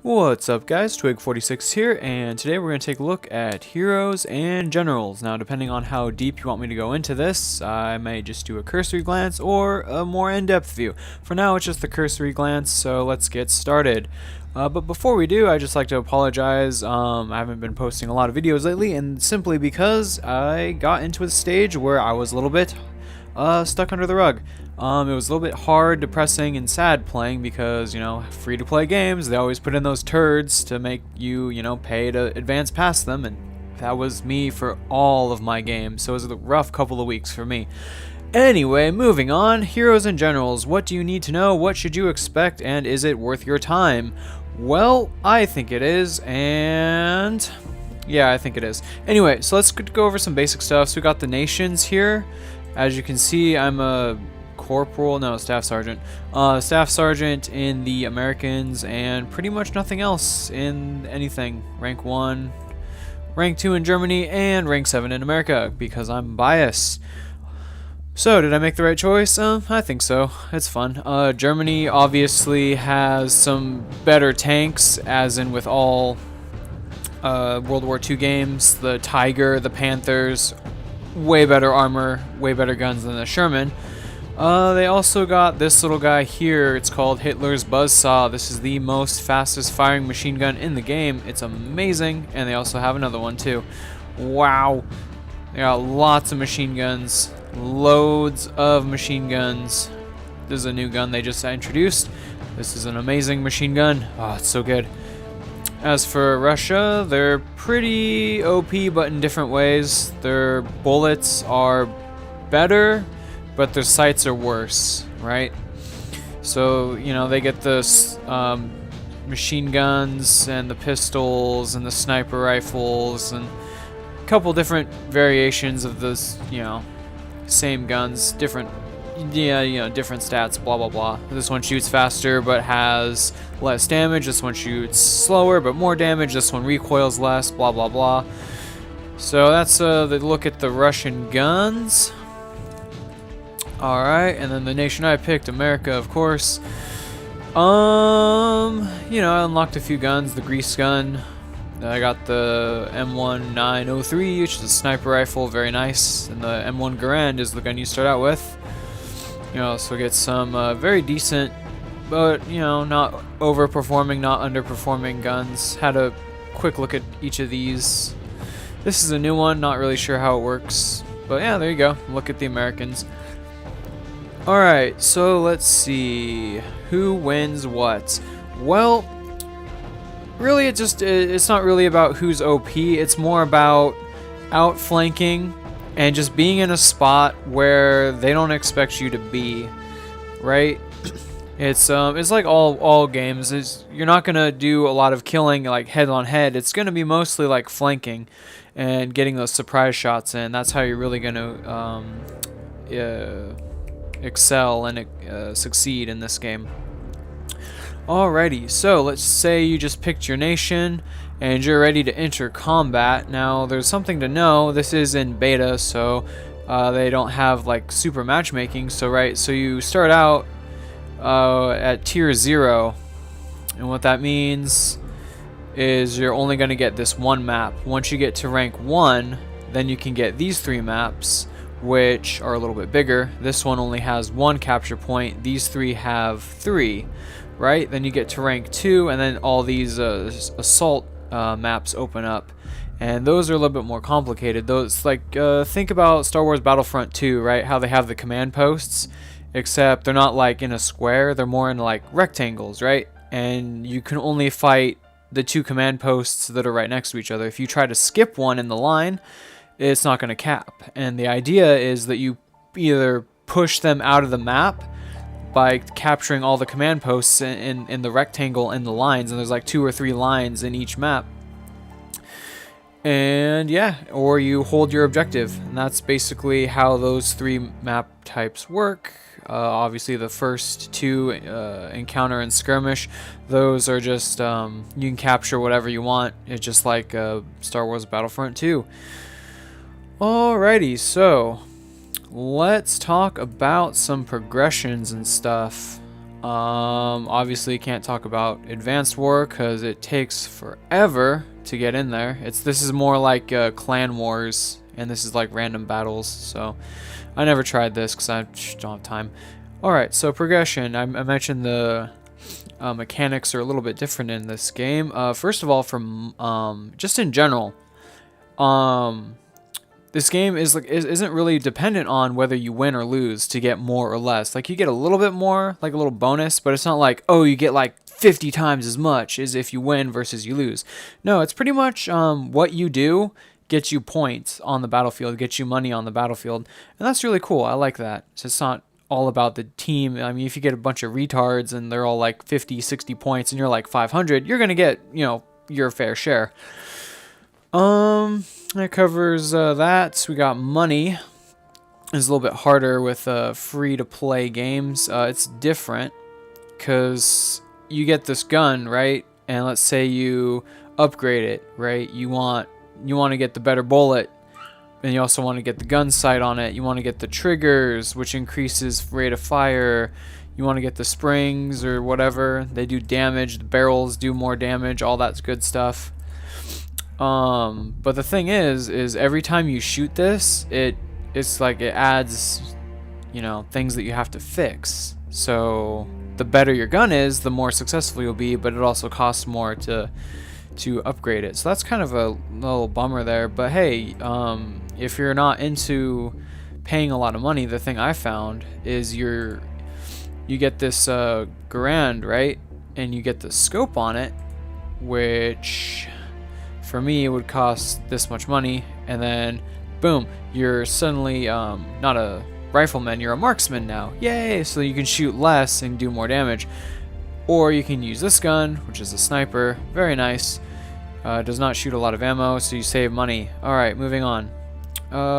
What's up guys, Twig46 here, and today we're going to take a look at heroes and generals. Now depending on how deep you want me to go into this, I may just do a cursory glance or a more in-depth view. For now it's just the cursory glance, so let's get started. But before we do, I'd just like to apologize. I haven't been posting a lot of videos lately, and simply because I got into a stage where I was a little bit stuck under the rug. It was a little bit hard, depressing, and sad playing because, free-to-play games, they always put in those turds to make you, pay to advance past them, and that was me for all of my games, so it was a rough couple of weeks for me. Anyway, moving on, heroes and generals, what do you need to know, what should you expect, and is it worth your time? Well, I think it is, and yeah, I think it is. Anyway, so let's go over some basic stuff. So we got the nations here. As you can see, I'm a staff sergeant. Staff sergeant in the Americans, and pretty much nothing else in anything. Rank 1, rank 2 in Germany, and rank 7 in America, because I'm biased. So, did I make the right choice? I think so. It's fun. Germany obviously has some better tanks, as in with all World War II games. The Tiger, the Panthers, way better armor, way better guns than the Sherman. They also got this little guy here. It's called Hitler's Buzzsaw. This is the most fastest firing machine gun in the game. It's amazing. And they also have another one too. Wow. They got lots of machine guns. Loads of machine guns. This is a new gun they just introduced. This is an amazing machine gun. Oh, it's so good. As for Russia, they're pretty OP, but in different ways. Their bullets are better, but their sights are worse, right? So, they get the machine guns and the pistols and the sniper rifles and a couple different variations of this, same guns, different stats, blah blah blah. This one shoots faster but has less damage. This one shoots slower but more damage. This one recoils less, blah blah blah. So that's the look at the Russian guns. Alright, and then the nation I picked, America, of course. I unlocked a few guns. The Grease gun. I got the M1903, which is a sniper rifle, very nice. And the M1 Garand is the gun you start out with. So get some very decent, but, not overperforming, not underperforming guns. Had a quick look at each of these. This is a new one, not really sure how it works. But yeah, there you go. Look at the Americans. Alright, so let's see. Who wins what? Well, really it's not really about who's OP. It's more about outflanking and just being in a spot where they don't expect you to be, right? It's like all games. You're not gonna do a lot of killing like head on head. It's gonna be mostly like flanking and getting those surprise shots in. That's how you're really gonna excel and succeed in this game. Alrighty, so let's say you just picked your nation and you're ready to enter combat. Now there's something to know. This is in beta, so they don't have like super matchmaking. So you start out at tier 0, and what that means is you're only going to get this one map. Once you get to rank 1, then you can get these 3 maps, which are a little bit bigger. This one only has 1 capture point. These 3 have 3, right? Then you get to rank 2, and then all these assault maps open up, and those are a little bit more complicated. Those, like, think about Star Wars Battlefront 2, right? How they have the command posts, except they're not like in a square. They're more in like rectangles, right? And you can only fight the 2 command posts that are right next to each other. If you try to skip one in the line, it's not going to cap. And the idea is that you either push them out of the map by capturing all the command posts in the rectangle and the lines, and there's like 2 or 3 lines in each map. And yeah, or you hold your objective, and that's basically how those 3 map types work. Obviously the first 2, encounter and skirmish, those are just you can capture whatever you want. It's just like Star Wars Battlefront 2. Alrighty, so let's talk about some progressions and stuff. Obviously can't talk about Advanced War because it takes forever to get in there. This is more like Clan Wars, and this is like random battles, so I never tried this because I just don't have time. Alright, so progression. I mentioned the mechanics are a little bit different in this game. First of all, from just in general, this game isn't really dependent on whether you win or lose to get more or less. Like, you get a little bit more, like a little bonus, but it's not like, oh, you get like 50 times as much as if you win versus you lose. No, it's pretty much what you do gets you points on the battlefield, gets you money on the battlefield, and that's really cool. I like that. So it's not all about the team. I mean, if you get a bunch of retards and they're all like 50, 60 points and you're like 500, you're gonna get, you know, your fair share. That covers that. We got money. It's a little bit harder with free-to-play games. It's different because you get this gun, right? And let's say you upgrade it, right? You want to get the better bullet, and you also want to get the gun sight on it. You want to get the triggers, which increases rate of fire. You want to get the springs or whatever. They do damage. The barrels do more damage. All that's good stuff. But the thing is every time you shoot this, it's like it adds, you know, things that you have to fix. So the better your gun is, the more successful you'll be, but it also costs more to upgrade it. So that's kind of a little bummer there. But hey, if you're not into paying a lot of money, the thing I found is you get this Garand, right? And you get the scope on it, which for me it would cost this much money, and then boom, you're suddenly not a rifleman, you're a marksman now. Yay! So you can shoot less and do more damage. Or you can use this gun, which is a sniper. Very nice. Does not shoot a lot of ammo, so you save money. Alright, moving on.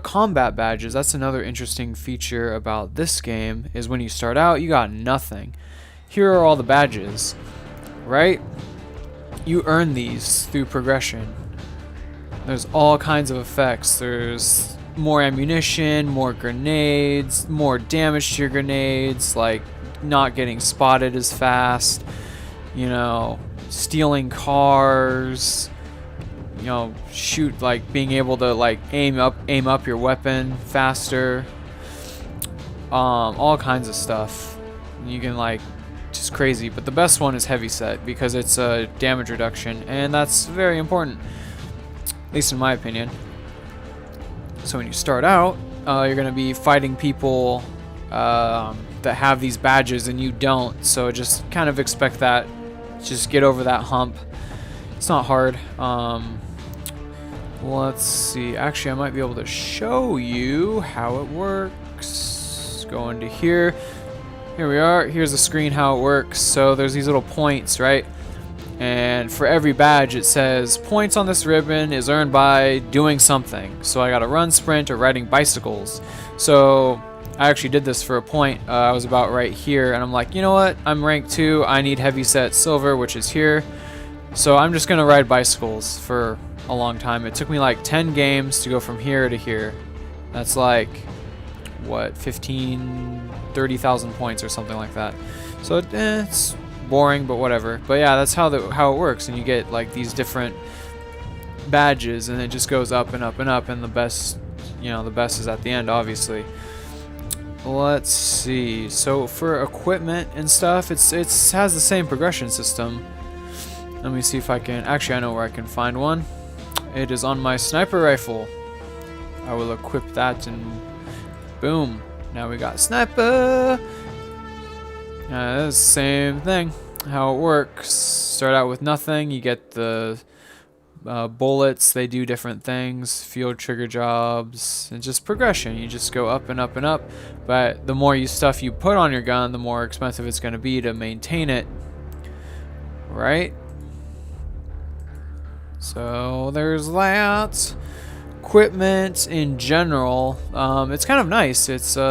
Combat badges. That's another interesting feature about this game, is when you start out, you got nothing. Here are all the badges, right? You earn these through progression. There's all kinds of effects. There's more ammunition, more grenades, more damage to your grenades, like not getting spotted as fast, you know, stealing cars, you know, shoot, like being able to like aim up your weapon faster, all kinds of stuff. You can like, just crazy. But the best one is heavy set because it's a damage reduction, and that's very important, at least in my opinion. So when you start out, you're gonna be fighting people that have these badges and you don't, so just kind of expect that. Just get over that hump. It's not hard. Let's see, actually I might be able to show you how it works. Go into here. Here we are. Here's the screen how it works. So there's these little points, right? And for every badge it says points on this ribbon is earned by doing something. So I got to run, sprint, or riding bicycles. So I actually did this for a point. I was about right here, and I'm like, you know what? I'm rank 2. I need heavy set silver, which is here. So I'm just gonna ride bicycles for a long time. It took me like 10 games to go from here to here. That's like what, 30,000 points or something like that. So it's boring, but whatever. But yeah, that's how it works, and you get like these different badges, and it just goes up and up and up, and the best, you know, the best is at the end, obviously. Let's see. So for equipment and stuff, it has the same progression system. Let me see if I can. Actually, I know where I can find one. It is on my sniper rifle. I will equip that, and boom. Now we got sniper. That's the same thing. How it works. Start out with nothing. You get the bullets. They do different things. Field trigger jobs. And just progression. You just go up and up and up. But the more stuff you put on your gun, the more expensive it's going to be to maintain it. Right? So there's that. Equipment in general, it's kind of nice. It's you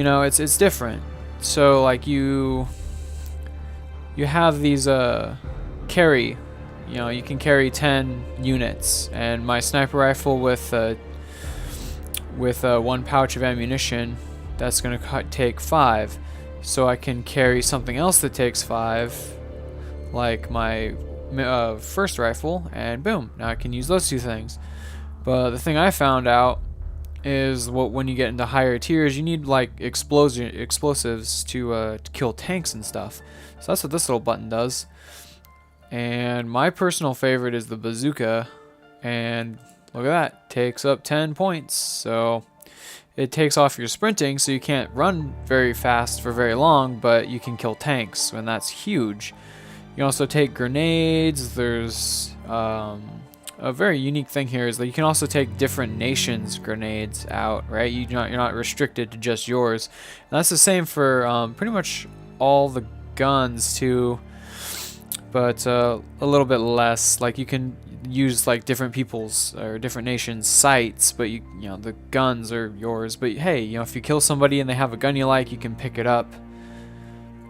know, it's different. So like you have these carry, you know, you can carry 10 units, and my sniper rifle with 1 pouch of ammunition, that's gonna take 5. so I can carry something else that takes 5, like my first rifle, and boom, now I can use those 2 things. But the thing I found out is when you get into higher tiers, you need like explosives to kill tanks and stuff. So that's what this little button does. And my personal favorite is the bazooka, and look at that, takes up 10 points. So it takes off your sprinting, so you can't run very fast for very long, but you can kill tanks, and that's huge. You can also take grenades. There's a very unique thing here is that you can also take different nations' grenades out, right? You're not restricted to just yours. And that's the same for pretty much all the guns too, but a little bit less. Like you can use like different people's or different nations' sights, but you know the guns are yours. But hey, you know, if you kill somebody and they have a gun you like, you can pick it up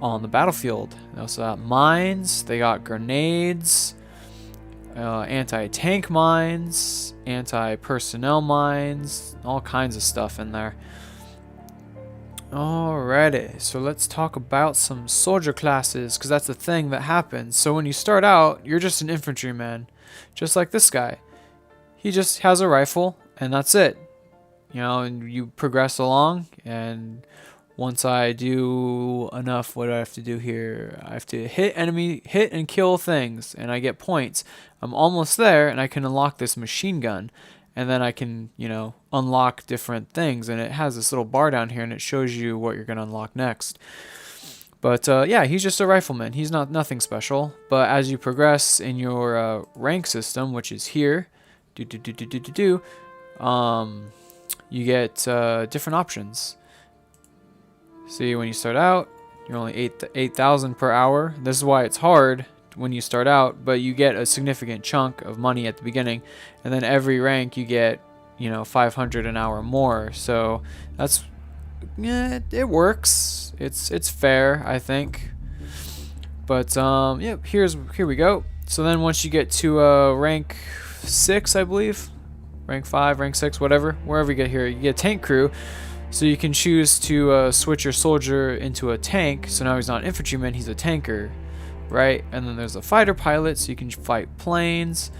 on the battlefield. They also got mines. They got grenades. Anti-tank mines, anti-personnel mines, all kinds of stuff in there. Alrighty, so let's talk about some soldier classes, because that's the thing that happens. So when you start out, you're just an infantryman, just like this guy. He just has a rifle, and that's it. You know, and you progress along, and once I do enough, what do I have to do here? I have to hit and kill things, and I get points. I'm almost there, and I can unlock this machine gun, and then I can, you know, unlock different things, and it has this little bar down here, and it shows you what you're going to unlock next. But yeah, he's just a rifleman. He's nothing special. But as you progress in your rank system, which is here, you get different options. See, when you start out, you're only 8,000 per hour. This is why it's hard when you start out, but you get a significant chunk of money at the beginning, and then every rank you get, you know, 500 an hour more. So that's it works. It's fair, I think. But yeah, here we go. So then once you get to rank 6, I believe, rank 5, rank 6, whatever, wherever you get here, you get tank crew. So you can choose to switch your soldier into a tank. So now he's not an infantryman, he's a tanker, right? And then there's a fighter pilot, so you can fight planes.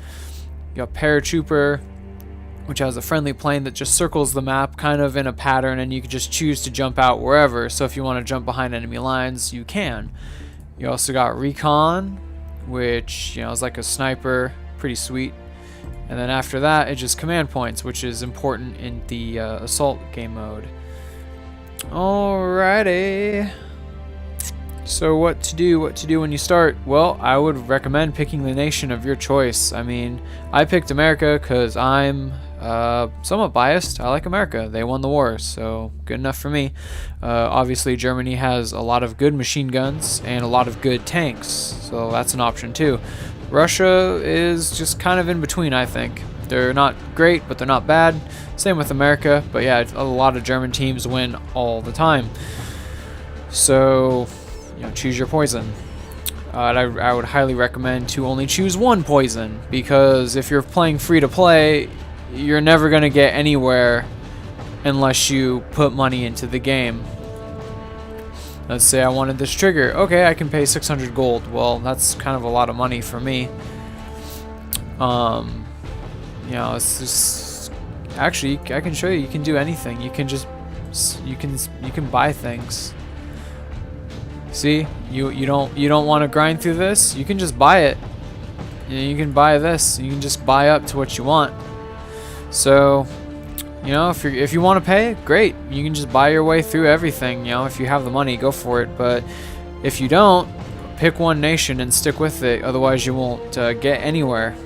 You got paratrooper, which has a friendly plane that just circles the map kind of in a pattern, and you can just choose to jump out wherever. So if you want to jump behind enemy lines, you can. You also got recon, which, you know, is like a sniper, pretty sweet. And then after that, it's just command points, which is important in the assault game mode. Alrighty. So what to do when you start? Well, I would recommend picking the nation of your choice. I mean, I picked America because I'm somewhat biased. I like America. They won the war, so good enough for me. Obviously, Germany has a lot of good machine guns and a lot of good tanks, so that's an option too. Russia is just kind of in between, I think. They're not great, but they're not bad. Same with America, but yeah, a lot of German teams win all the time. So, you know, choose your poison. I would highly recommend to only choose one poison, because if you're playing free to play, you're never going to get anywhere unless you put money into the game. Let's say I wanted this trigger. Okay, I can pay 600 gold. Well, that's kind of a lot of money for me. You know, it's just actually I can show you. You can do anything. You can just you can buy things. See, you don't want to grind through this. You can just buy it. You can buy this. You can just buy up to what you want. So, you know, if you want to pay, great. You can just buy your way through everything. You know, if you have the money, go for it. But if you don't, pick one nation and stick with it. Otherwise, you won't get anywhere.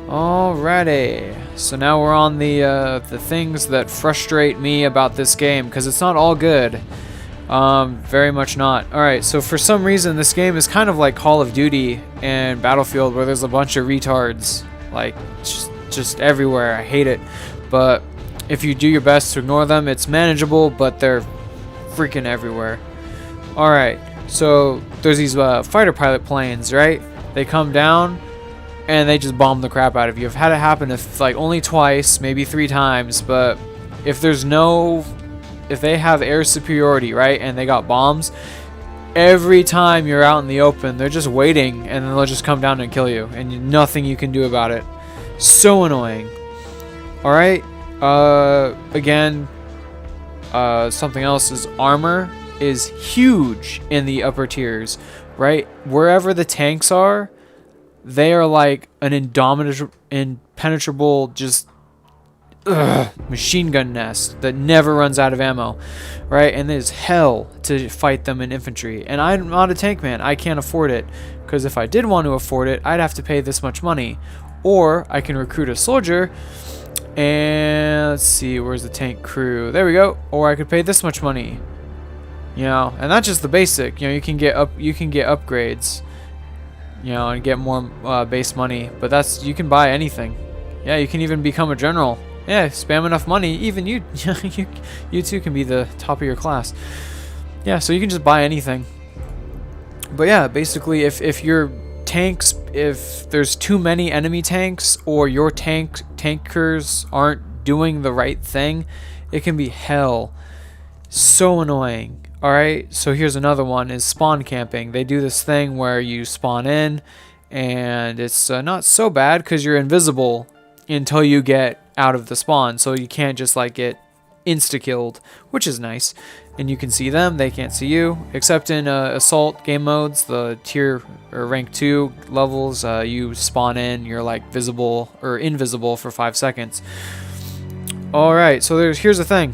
Alrighty. So now we're on the things that frustrate me about this game, because it's not all good. Very much not. Alright, so for some reason this game is kind of like Call of Duty and Battlefield, where there's a bunch of retards, like just everywhere. I hate it. But if you do your best to ignore them, it's manageable, but they're freaking everywhere. Alright, so there's these fighter pilot planes, right? They come down and they just bomb the crap out of you. I've had it happen like only twice, maybe 3 times, but if there's no if they have air superiority, right, and they got bombs, every time you're out in the open, they're just waiting, and then they'll just come down and kill you, and nothing you can do about it. So annoying. Alright, again, something else is armor is huge in the upper tiers, right? Wherever the tanks are, they are like an impenetrable, just machine gun nest that never runs out of ammo, right? And it's hell to fight them in infantry. And I'm not a tank man. I can't afford it, because if I did want to afford it, I'd have to pay this much money. Or I can recruit a soldier, and let's see, where's the tank crew? There we go. Or I could pay this much money. You know, and that's just the basic. You know, you can get upgrades, you know, and get more base money. But that's, you can buy anything. Yeah, you can even become a general. Yeah, spam enough money, even you you too can be the top of your class. Yeah, so you can just buy anything. But yeah, basically, if your tanks, if there's too many enemy tanks, or your tankers aren't doing the right thing, it can be hell. So annoying. Alright, so here's another one, is spawn camping. They do this thing where you spawn in, and it's not so bad because you're invisible until you get out of the spawn, so you can't just like get insta-killed, which is nice. And you can see them, they can't see you, except in assault game modes, the tier or rank 2 levels, you spawn in, you're like visible or invisible for 5 seconds. Alright, so here's the thing.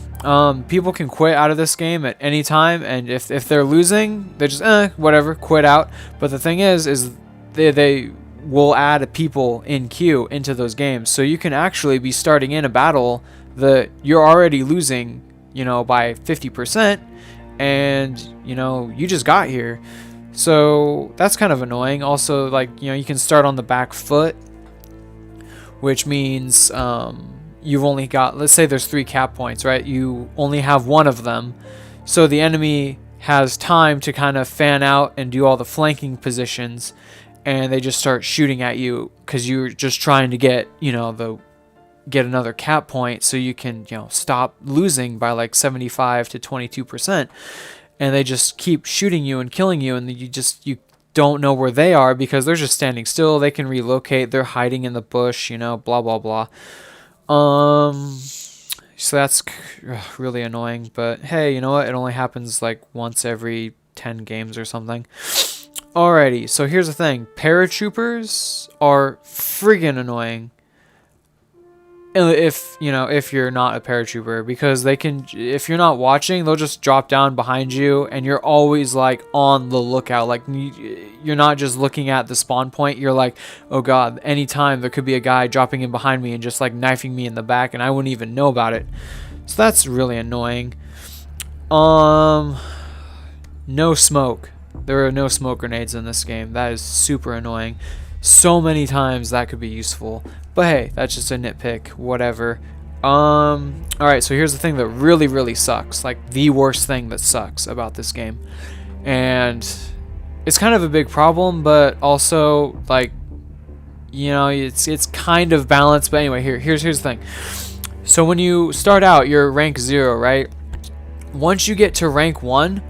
People can quit out of this game at any time, and if they're losing, they just whatever, quit out. But the thing is they will add people in queue into those games, so you can actually be starting in a battle that you're already losing, you know, by 50%, and you know, you just got here. So that's kind of annoying. Also, like, you know, you can start on the back foot, which means you've only got, let's say there's 3 cap points, right? You only have 1 of them, so the enemy has time to kind of fan out and do all the flanking positions, and they just start shooting at you because you're just trying to get, you know, get another cap point so you can, you know, stop losing by like 75 to 22%, and they just keep shooting you and killing you, and you don't know where they are because they're just standing still. They can relocate, they're hiding in the bush, you know, blah blah blah. So that's really annoying, but hey, you know what? It only happens like once every 10 games or something. Alrighty, so here's the thing. Paratroopers are friggin' annoying. If, you know, if you're not a paratrooper, because they can, if you're not watching, they'll just drop down behind you, and you're always like on the lookout. Like, you're not just looking at the spawn point, you're like, oh god, anytime there could be a guy dropping in behind me and just like knifing me in the back, and I wouldn't even know about it. So that's really annoying. No smoke. There are no smoke grenades in this game. That is super annoying. So many times that could be useful, but hey, that's just a nitpick, whatever. Alright, so here's the thing that really sucks, like the worst thing that sucks about this game, and it's kind of a big problem, but also, like, you know, it's kind of balanced. But anyway, here's the thing. So when you start out, you're rank 0, right? Once you get to rank 1,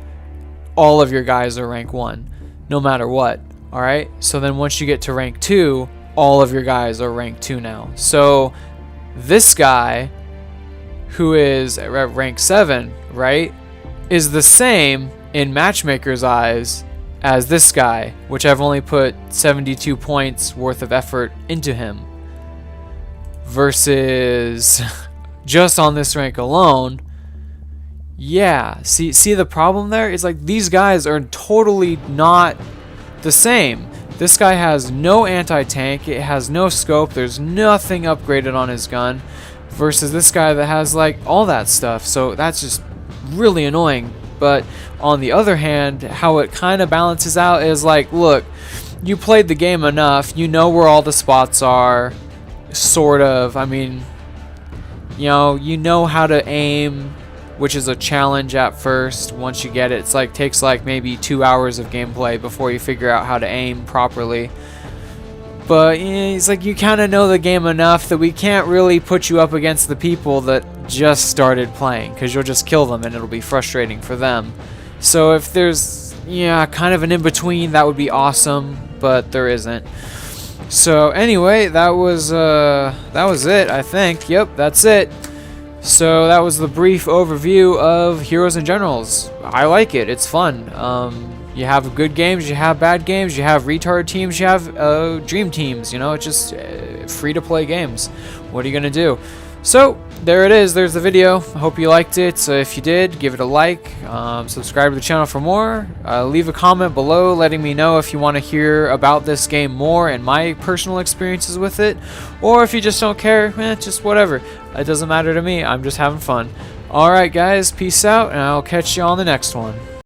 all of your guys are rank 1, no matter what. Alright, so then once you get to rank 2, all of your guys are rank 2 now. So this guy, who is at rank 7, right, is the same in matchmaker's eyes as this guy, which I've only put 72 points worth of effort into him. Versus just on this rank alone, yeah, see the problem there? It's like these guys are totally not the same. This guy has no anti-tank, it has no scope, there's nothing upgraded on his gun, versus this guy that has like all that stuff. So that's just really annoying. But on the other hand, how it kind of balances out is like, look, you played the game enough, you know where all the spots are, sort of. I mean, you know how to aim, which is a challenge at first. Once you get it, it's like takes like maybe 2 hours of gameplay before you figure out how to aim properly. But it's like you kind of know the game enough that we can't really put you up against the people that just started playing, because you'll just kill them and it'll be frustrating for them. So if there's, yeah, kind of an in-between, that would be awesome, but there isn't. So anyway, that was it, I think. Yep, that's it. So that was the brief overview of Heroes and Generals. I like it. It's fun. You have good games, you have bad games, you have retard teams, you have dream teams. You know, it's just free-to-play games. What are you gonna do? So there it is. There's the video. I hope you liked it. So if you did, give it a like. Subscribe to the channel for more. Leave a comment below letting me know if you want to hear about this game more and my personal experiences with it, or if you just don't care, just whatever. It doesn't matter to me. I'm just having fun. Alright guys, peace out, and I'll catch you on the next one.